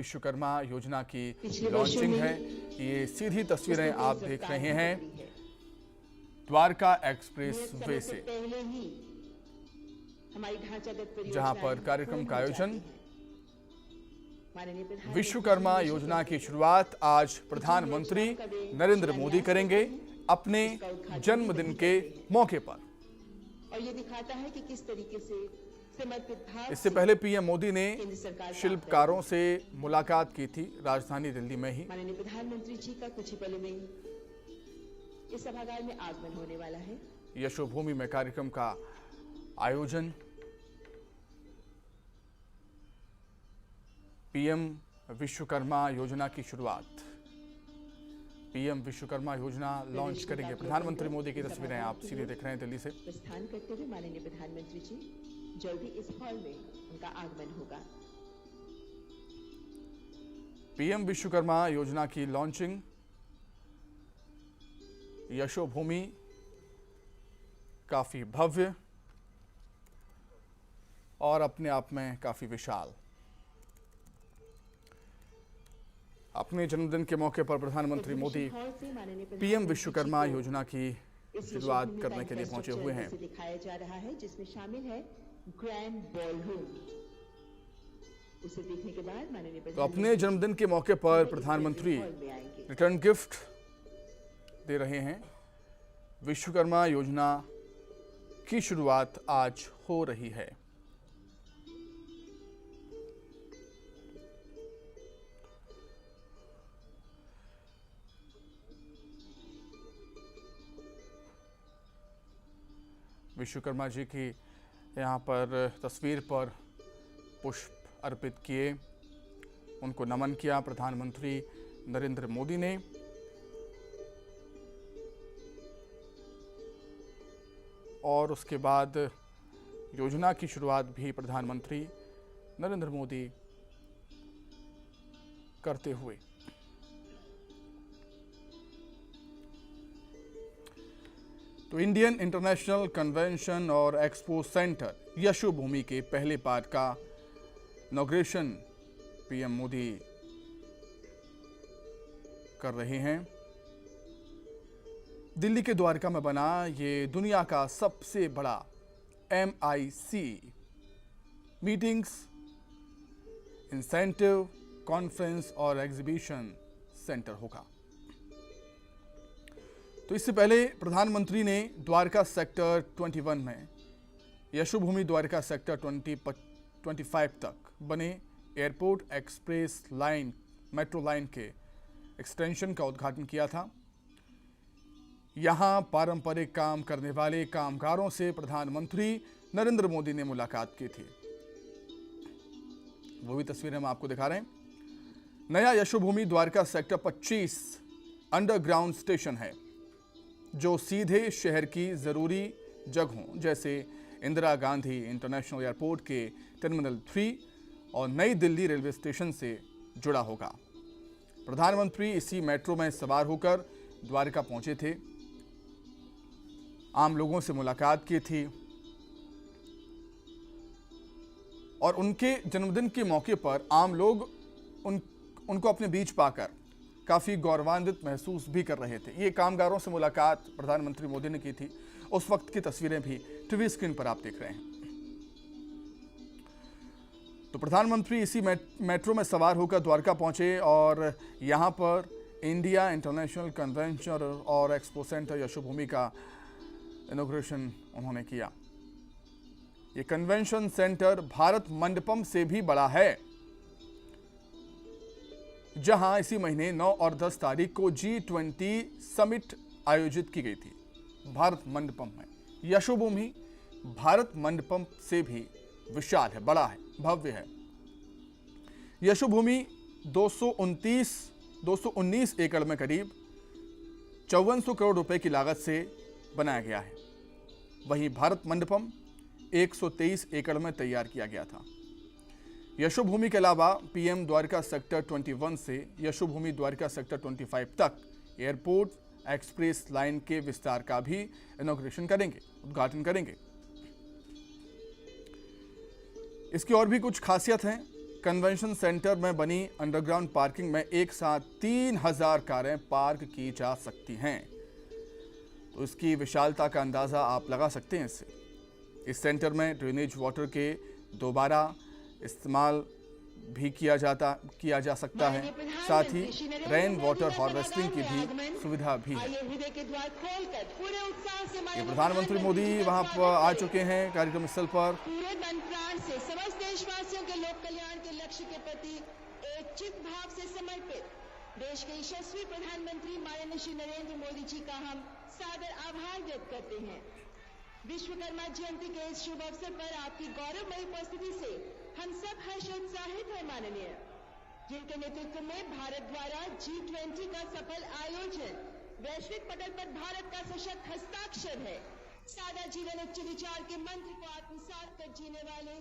विश्वकर्मा योजना की पिछले लॉन्चिंग वर्षों है। में ये सीधी तस्वीरें उसने आप तेज देख रफ्तार रहे से हैं पकड़ी है। द्वारका एक्सप्रेस नियत वे समय से, पहले ही हमारी ढांचागत जहां परियोजनाएं पर कार्यक्रम पूर्ण का हो आयोजन जाती हैं। माननीय प्रधानमंत्री विश्वकर्मा जी ने योजना की शपथ शुरुआत आज ली। प्रधानमंत्री योजनाओं का वे नरेंद्र मोदी शिलान्यास करेंगे करते हैं, अपने इसका उद्घाटन जन्मदिन वही के करते हैं। मौके पर। और ये दिखाता है कि किस तरीके से समर्पित भाव इससे से पहले पीएम मोदी ने केंद्र सरकार काम शिल्पकारों से मुलाकात की थी राजधानी दिल्ली में ही। माननीय प्रधानमंत्री जी का कुछ ही पलों में इस सभागार में आगमन होने वाला है। यशोभूमि में कार्यक्रम का आयोजन, पीएम विश्वकर्मा योजना की शुरुआत, पीएम विश्वकर्मा योजना लॉन्च करेंगे प्रधानमंत्री मोदी की तस्वीरें आप सीधे देख रहे हैं दिल्ली से। प्रस्थान करते हुए माननीय प्रधानमंत्री जी जल्दी इस हॉल में उनका आगमन होगा। पीएम विश्वकर्मा योजना की लॉन्चिंग, यशोभूमि काफी भव्य और अपने आप में काफी विशाल। अपने जन्मदिन के मौके पर प्रधानमंत्री मोदी पीएम विश्वकर्मा योजना की शुरुआत करने के लिए पहुंचे हुए हैं। दिखाया जा रहा है जिसमें शामिल है ग्रैंड बॉलरूम। उसे देखने के बाद माननीय तो अपने जन्मदिन के मौके पर प्रधानमंत्री रिटर्न गिफ्ट दे रहे हैं। विश्वकर्मा योजना की शुरुआत आज हो रही है। विश्वकर्मा जी की यहाँ पर तस्वीर पर पुष्प अर्पित किए, उनको नमन किया प्रधानमंत्री नरेंद्र मोदी ने। और उसके बाद योजना की शुरुआत भी प्रधानमंत्री नरेंद्र मोदी करते हुए। तो इंडियन इंटरनेशनल कन्वेंशन और एक्सपो सेंटर यशोभूमि के पहले पार्ट का इनॉग्रेशन पीएम मोदी कर रहे हैं। दिल्ली के द्वारका में बना ये दुनिया का सबसे बड़ा MIC मीटिंग्स, इंसेंटिव, कॉन्फ्रेंस और एग्जीबिशन सेंटर होगा। तो इससे पहले प्रधानमंत्री ने द्वारका सेक्टर 21 में यशोभूमि द्वारका सेक्टर 25 तक बने airport express line metro line के एक्सटेंशन का उद्घाटन किया था। यहां पारंपरिक काम करने वाले कामगारों से प्रधानमंत्री नरेंद्र मोदी ने मुलाकात की थी। वो भी तस्वीरें हम आपको दिखा रहे हैं। नया Yashobhoomi Dwarka sector 25 underground station है जो सीधे शहर की जरूरी जगहों जैसे इंदिरा गांधी इंटरनेशनल एयरपोर्ट के टर्मिनल 3 और नई दिल्ली रेलवे स्टेशन से जुड़ा होगा। प्रधानमंत्री इसी मेट्रो में सवार होकर द्वारका पहुंचे थे, आम लोगों से मुलाकात की थी और उनके जन्मदिन के मौके पर आम लोग उनको अपने बीच पाकर काफी गौरवान्वित महसूस भी कर रहे थे। ये कामगारों से मुलाकात प्रधानमंत्री मोदी ने की थी। उस वक्त की तस्वीरें भी टीवी स्क्रीन पर आप देख रहे हैं। तो प्रधानमंत्री इसी मेट्रो में सवार होकर द्वारका पहुंचे और यहां पर इंडिया इंटरनेशनल कन्वेंशन और एक्सपो सेंटर यशोभूमि का इनॉग्रेशन उन्होंने किया। ये कन्वेंशन सेंटर भारत मंडपम से भी बड़ा है, जहां इसी महीने 9 और 10 तारीख को G20 समिट आयोजित की गई थी भारत मंडपम में। यशोभूमि भारत मंडपम से भी विशाल है, बड़ा है, भव्य है। यशोभूमि 219 एकड़ में करीब 5400 करोड़ रुपए की लागत से बनाया गया है। वहीं भारत मंडपम 123 एकड़ में तैयार किया गया था। यशोभूमि के अलावा पीएम द्वारका सेक्टर 21 से यशोभूमि द्वारका सेक्टर 25 तक एयरपोर्ट एक्सप्रेस लाइन के विस्तार का भी इनॉग्रेशन करेंगे, उद्घाटन करेंगे। इसकी और भी कुछ खासियत हैं कन्वेंशन सेंटर में बनी अंडरग्राउंड पार्किंग में एक साथ 3000 कारें पार्क की जा सकती हैं। तो इसकी विशालता का अंदाज़ा आप लगा सकते हैं इससे। इस सेंटर में ड्रेनेज वाटर के दोबारा इस्तेमाल भी किया जा सकता है। साथ ही रेन वाटर हार्वेस्टिंग की भी सुविधा भी है। ये प्रधानमंत्री मोदी वहां पर आ चुके हैं कार्यक्रम स्थल पर। पूरे मन प्राण से समस्त देशवासियों के लोक कल्याण के लक्ष्य के प्रति एक चित भाव से समर्पित देश के यशस्वी प्रधानमंत्री माननीय श्री नरेंद्र मोदी जी का हम सादर आभार व्यक्त करते हैं। विश्वकर्मा जयंती के इस शुभ अवसर पर आपकी गौरवमयी उपस्थिति से हम सब हर्षोत्साहित हैं माननीय, जिनके नेतृत्व में भारत द्वारा G20 का सफल आयोजन वैश्विक पटल पर भारत का सशक्त हस्ताक्षर है। सादा जीवन उच्च विचार के मंत्र को आत्मसात कर जीने वाले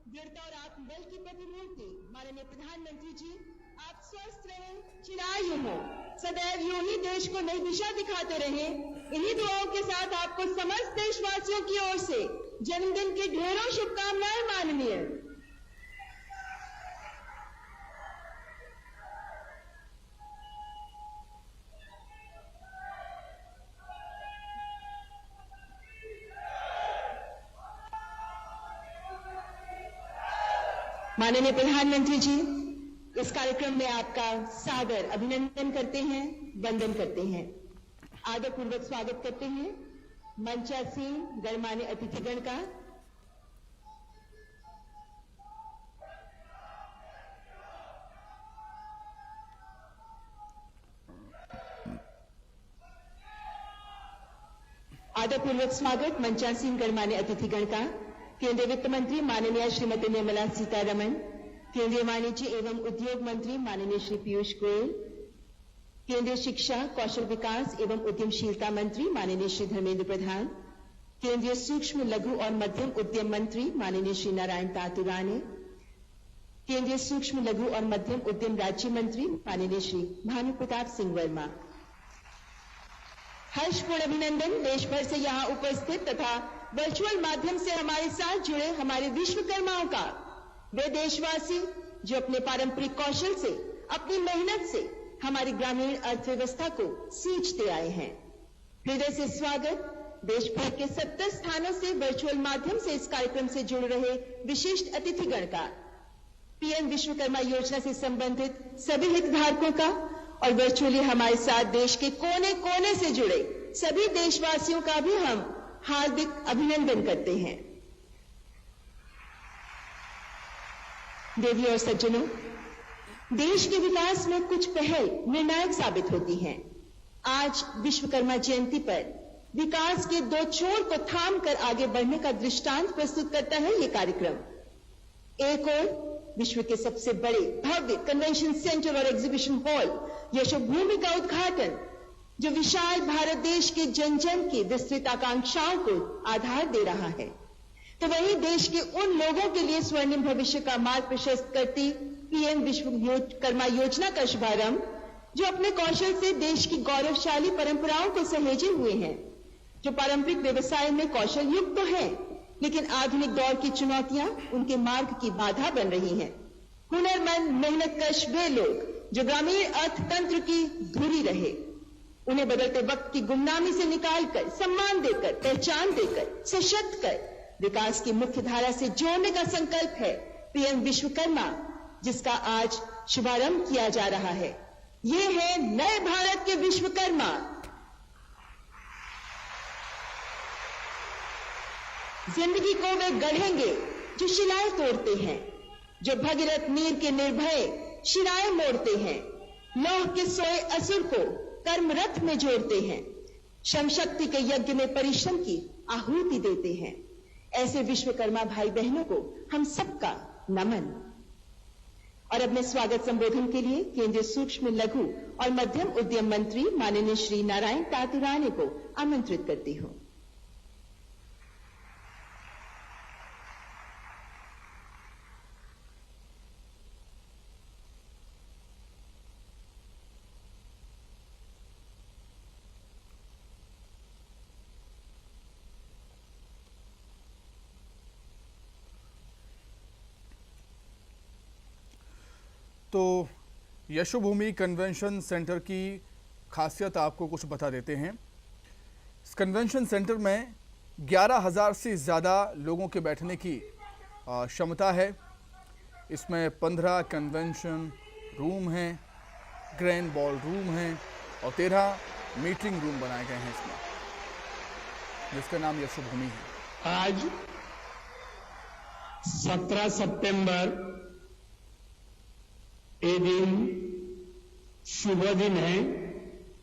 दृढ़ता और आत्मबल की प्रतिमूर्ति माननीय प्रधानमंत्री जी, आप स्वस्थ रहें, चिरायु हो, सदैव यूं ही देश को नई दिशा दिखाते रहें। इन्हीं दुआओं के साथ आपको समस्त देशवासियों की ओर से जन्मदिन की ढेरों शुभकामनाएं माननीय। माननीय प्रधानमंत्री जी, इस कार्यक्रम में आपका सादर अभिनंदन करते हैं, वंदन करते हैं, आदरपूर्वक स्वागत करते हैं मंचासीन गणमान्य अतिथिगण का। आदरपूर्वक स्वागत मंचासीन गणमान्य अतिथिगण का केंद्रीय वित्त मंत्री माननीय श्रीमती निर्मला सीतारमण, केंद्रीय वाणिज्य एवं उद्योग मंत्री माननीय श्री पीयूष गोयल, केंद्रीय शिक्षा, कौशल विकास एवं उद्यमशीलता मंत्री माननीय श्री धर्मेंद्र प्रधान, केंद्रीय सूक्ष्म लघु और मध्यम उद्यम मंत्री माननीय श्री नारायण तातुराने, केंद्रीय सूक्ष्म लघु और मध्यम उद्यम राज्य मंत्री माननीय श्री भानु प्रताप सिंह वर्मा। हर्षपूर्ण अभिनंदन देश भर से यहाँ उपस्थित तथा वर्चुअल माध्यम से हमारे साथ जुड़े हमारे विश्वकर्माओं का, वे देशवासी जो अपने पारंपरिक कौशल से, अपनी मेहनत से हमारी ग्रामीण अर्थव्यवस्था को सींचते आए हैं। हृदय से स्वागत देश भर के 70 स्थानों से वर्चुअल माध्यम से इस कार्यक्रम से जुड़ रहे विशिष्ट अतिथिगण का, पीएम विश्वकर्मा योजना से संबंधित सभी हितधारकों का और वर्चुअली हमारे साथ देश के कोने कोने से जुड़े सभी देशवासियों का भी हम हार्दिक अभिनंदन करते हैं। देवी और सज्जनों, देश के विकास में कुछ पहल निर्णायक साबित होती हैं। आज विश्वकर्मा जयंती पर विकास के दो छोर को थाम कर आगे बढ़ने का दृष्टांत प्रस्तुत करता है ये कार्यक्रम। एक ओर विश्व के सबसे बड़े भव्य कन्वेंशन सेंटर और एग्जीबिशन हॉल यशोभूमि का उद्घाटन, जो विशाल भारत देश के जन जन की विस्तृत आकांक्षाओं को आधार दे रहा है, तो वहीं देश के उन लोगों के लिए स्वर्णिम भविष्य का मार्ग प्रशस्त करती पीएम विश्वकर्मा योजना का शुभारंभ, जो अपने कौशल से देश की गौरवशाली परंपराओं को सहेजे हुए हैं, जो पारंपरिक व्यवसाय में कौशल युक्त तो है, लेकिन आधुनिक दौर की चुनौतियां उनके मार्ग की बाधा बन रही हैं। हुनरमंद मेहनतकश वे लोग जो ग्रामीण अर्थतंत्र की धुरी रहे, उन्हें बदलते वक्त की गुमनामी से निकालकर, सम्मान देकर, पहचान देकर, सशक्त कर विकास की मुख्य धारा से जोड़ने का संकल्प है पीएम विश्वकर्मा, जिसका आज शुभारंभ किया जा रहा है। ये है नए भारत के विश्वकर्मा। जिंदगी को वे गढ़ेंगे जो शिलाएं तोड़ते हैं, जो भगीरथ नीर के निर्भय शिराएं मोड़ते हैं, लौह के सोए असुर को कर्मरथ में जोड़ते हैं, श्रम शक्ति के यज्ञ में परिश्रम की आहुति देते हैं। ऐसे विश्वकर्मा भाई बहनों को हम सबका नमन। और अपने स्वागत संबोधन के लिए केंद्रीय सूक्ष्म लघु और मध्यम उद्यम मंत्री माननीय श्री नारायण तातुराने को आमंत्रित करती हूं। तो यशोभूमि कन्वेंशन सेंटर की खासियत आपको कुछ बता देते हैं। इस कन्वेंशन सेंटर में 11,000 से ज़्यादा लोगों के बैठने की क्षमता है। इसमें 15 कन्वेंशन रूम हैं, ग्रैंड बॉल रूम हैं और 13 मीटिंग रूम बनाए गए हैं इसमें, जिसका नाम यशोभूमि है। आज 17 सितंबर ये दिन शुभ दिन है,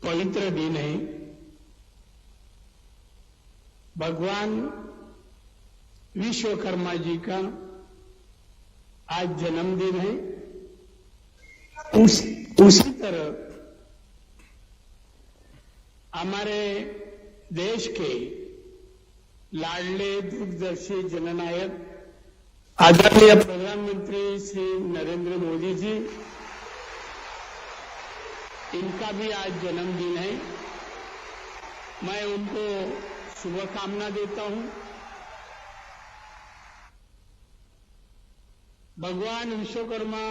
पवित्र दिन है। भगवान विश्वकर्मा जी का आज जन्मदिन है। उसी तरह हमारे देश के लाडले दूरदर्शी जननायक आदरणीय प्रधानमंत्री श्री नरेंद्र मोदी जी, इनका भी आज जन्मदिन है। मैं उनको शुभकामना देता हूं। भगवान विश्वकर्मा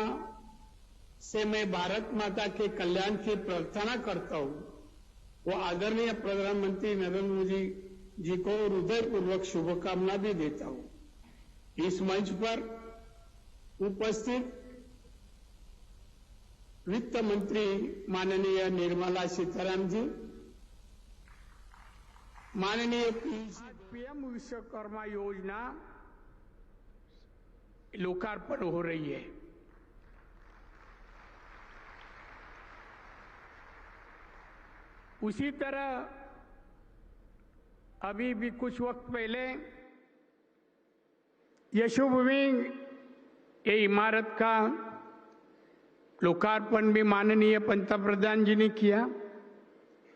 से मैं भारत माता के कल्याण की प्रार्थना करता हूं। वो आदरणीय प्रधानमंत्री नरेंद्र मोदी जी को हृदयपूर्वक शुभकामना भी देता हूं। इस मंच पर उपस्थित वित्त मंत्री माननीय निर्मला सीतारामन जी, माननीय पीएम विश्वकर्मा योजना लोकार्पण हो रही है। उसी तरह अभी भी कुछ वक्त पहले यशोभूमि ये इमारत का लोकार्पण भी माननीय पंतप्रधान जी ने किया।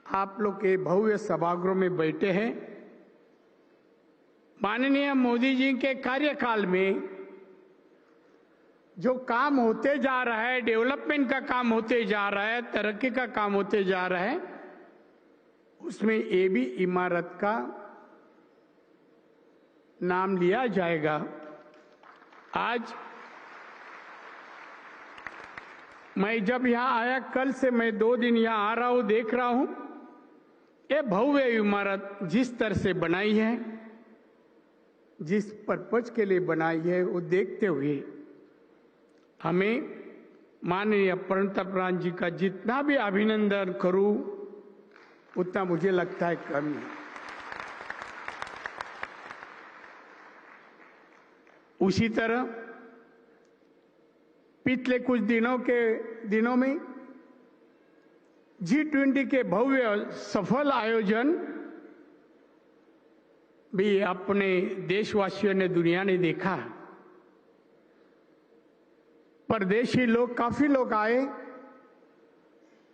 आप लोग के भव्य सभागृह में बैठे हैं। माननीय मोदी जी के कार्यकाल में जो काम होते जा रहा है, डेवलपमेंट का काम होते जा रहा है, तरक्की का काम होते जा रहा है, उसमें ये भी इमारत का नाम लिया जाएगा। आज मैं जब यहां आया, कल से मैं 2 दिन यहां आ रहा हूं, देख रहा हूं ये भव्य इमारत जिस तरह से बनाई है, जिस पर्पज के लिए बनाई है, वो देखते हुए हमें माननीय पंतप्रधान जी का जितना भी अभिनंदन करूं उतना मुझे लगता है कम है। उसी तरह पिछले कुछ दिनों में G20 के भव्य सफल आयोजन भी अपने देशवासियों ने, दुनिया ने देखा। परदेशी लोग, काफी लोग आए,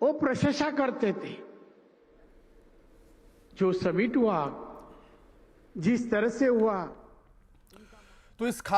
वो प्रशंसा करते थे। जो समिट हुआ, जिस तरह से हुआ, तो इस